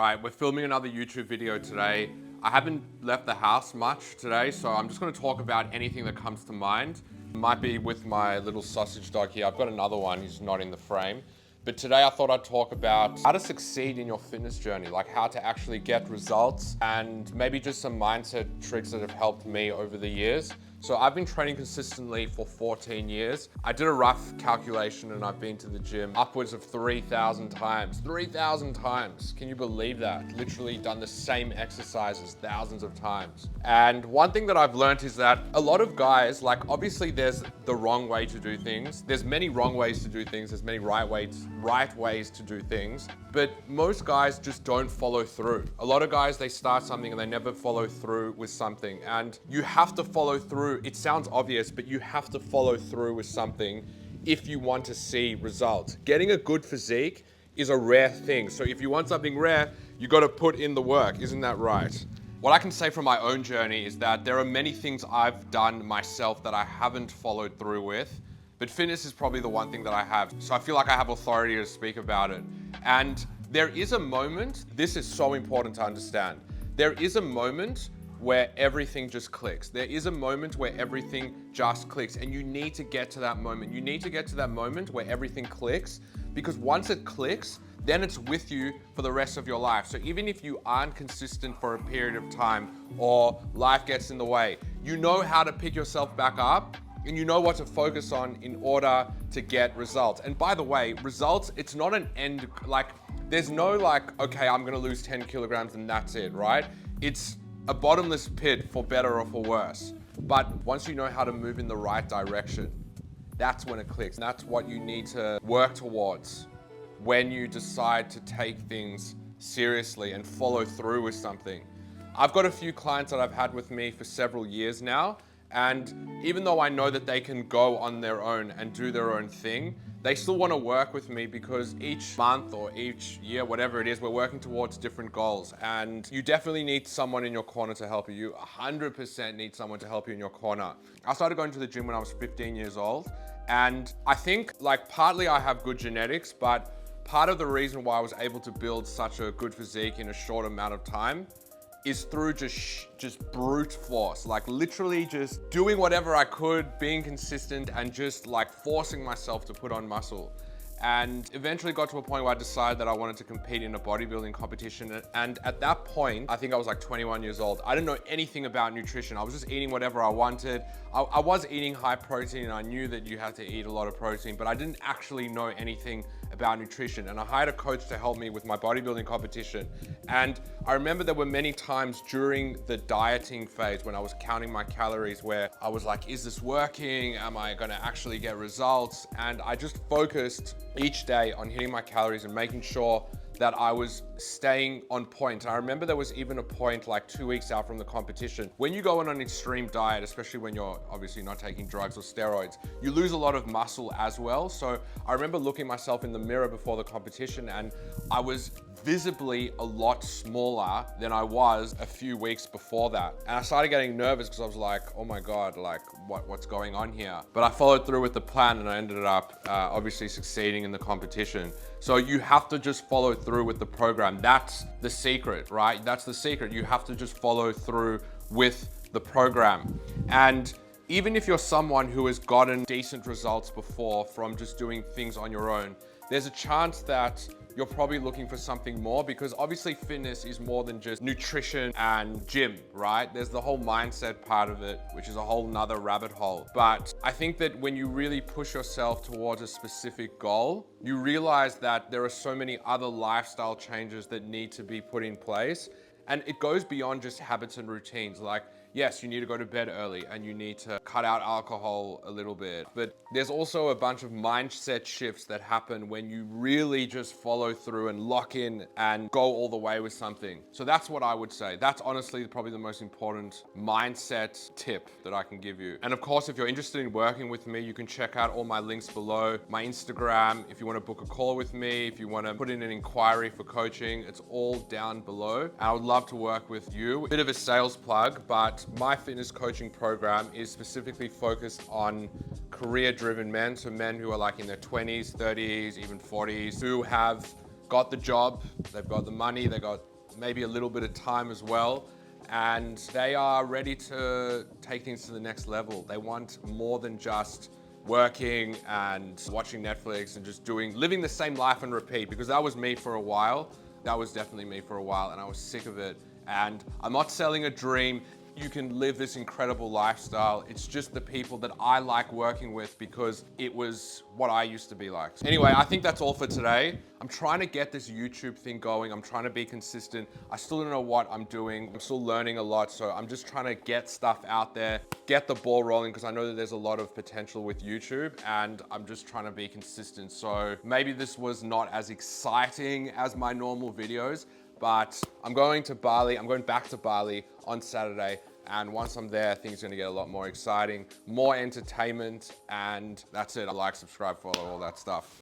right, we're filming another YouTube video today. I haven't left the house much today, so I'm just gonna talk about anything that comes to mind. Might be with my little sausage dog here. I've got another one, he's not in the frame. But today I thought I'd talk about how to succeed in your fitness journey, like how to actually get results and maybe just some mindset tricks that have helped me over the years. So I've been training consistently for 14 years. I did a rough calculation and I've been to the gym upwards of 3,000 times. 3,000 times, can you believe that? Literally done the same exercises thousands of times. And one thing that I've learned is that a lot of guys, like obviously there's the wrong way to do things. There's many wrong ways to do things. There's many right ways to do things. But most guys just don't follow through. A lot of guys, they start something and they never follow through with something. And you have to follow through. It sounds obvious, but you have to follow through with something if you want to see results. Getting a good physique is a rare thing. So if you want something rare, you got to put in the work. Isn't that right? What I can say from my own journey is that there are many things I've done myself that I haven't followed through with, but fitness is probably the one thing that I have. So I feel like I have authority to speak about it. And there is a moment, this is so important to understand. There is a moment where everything just clicks. There is a moment where everything just clicks, and you need to get to that moment. You need to get to that moment where everything clicks, because once it clicks, then it's with you for the rest of your life. So even if you aren't consistent for a period of time or life gets in the way, you know how to pick yourself back up and you know what to focus on in order to get results. And by the way, results, it's not an end, like there's no like, okay, I'm gonna lose 10 kilograms and that's it, right? It's a bottomless pit for better or for worse. But once you know how to move in the right direction, that's when it clicks. And that's what you need to work towards when you decide to take things seriously and follow through with something. I've got a few clients that I've had with me for several years now, and even though I know that they can go on their own and do their own thing, they still want to work with me because each month or each year, whatever it is, we're working towards different goals. And you definitely need someone in your corner to help you. You 100% need someone to help you in your corner. I started going to the gym when I was 15 years old. And I think like partly I have good genetics, but part of the reason why I was able to build such a good physique in a short amount of time is through just brute force, like literally just doing whatever I could, being consistent and just like forcing myself to put on muscle. And eventually got to a point where I decided that I wanted to compete in a bodybuilding competition. And at that point, I think I was like 21 years old. I didn't know anything about nutrition. I was just eating whatever I wanted. I was eating high protein and I knew that you had to eat a lot of protein, but I didn't actually know anything about nutrition. And I hired a coach to help me with my bodybuilding competition. And I remember there were many times during the dieting phase when I was counting my calories where I was like, is this working? Am I gonna actually get results? And I just focused each day on hitting my calories and making sure that I was staying on point. And I remember there was even a point like 2 weeks out from the competition. When you go on an extreme diet, especially when you're obviously not taking drugs or steroids, you lose a lot of muscle as well. So I remember looking myself in the mirror before the competition and I was visibly a lot smaller than I was a few weeks before that. And I started getting nervous because I was like, oh my God, like what's going on here? But I followed through with the plan and I ended up obviously succeeding in the competition. So you have to just follow through with the program. That's the secret, right? That's the secret. You have to just follow through with the program. And even if you're someone who has gotten decent results before from just doing things on your own, there's a chance that you're probably looking for something more, because obviously fitness is more than just nutrition and gym, right? There's the whole mindset part of it, which is a whole nother rabbit hole. But I think that when you really push yourself towards a specific goal, you realize that there are so many other lifestyle changes that need to be put in place. And it goes beyond just habits and routines. Like, yes, you need to go to bed early and you need to cut out alcohol a little bit. But there's also a bunch of mindset shifts that happen when you really just follow through and lock in and go all the way with something. So that's what I would say. That's honestly probably the most important mindset tip that I can give you. And of course, if you're interested in working with me, you can check out all my links below. My Instagram, if you want to book a call with me, if you want to put in an inquiry for coaching, it's all down below. And I would love to work with you. Bit of a sales plug, but my fitness coaching program is specifically focused on career-driven men, so men who are like in their 20s, 30s, even 40s, who have got the job, they've got the money, they got maybe a little bit of time as well, and they are ready to take things to the next level. They want more than just working and watching Netflix and just living the same life and repeat, because that was me for a while. That was definitely me for a while, and I was sick of it. And I'm not selling a dream. You can live this incredible lifestyle. It's just the people that I like working with because it was what I used to be like. Anyway, I think that's all for today. I'm trying to get this YouTube thing going. I'm trying to be consistent. I still don't know what I'm doing. I'm still learning a lot. So I'm just trying to get stuff out there, get the ball rolling, because I know that there's a lot of potential with YouTube, and I'm just trying to be consistent. So maybe this was not as exciting as my normal videos, but I'm going to Bali. I'm going back to Bali on Saturday. And once I'm there, things are gonna get a lot more exciting, more entertainment, and that's it. Like, subscribe, follow, all that stuff.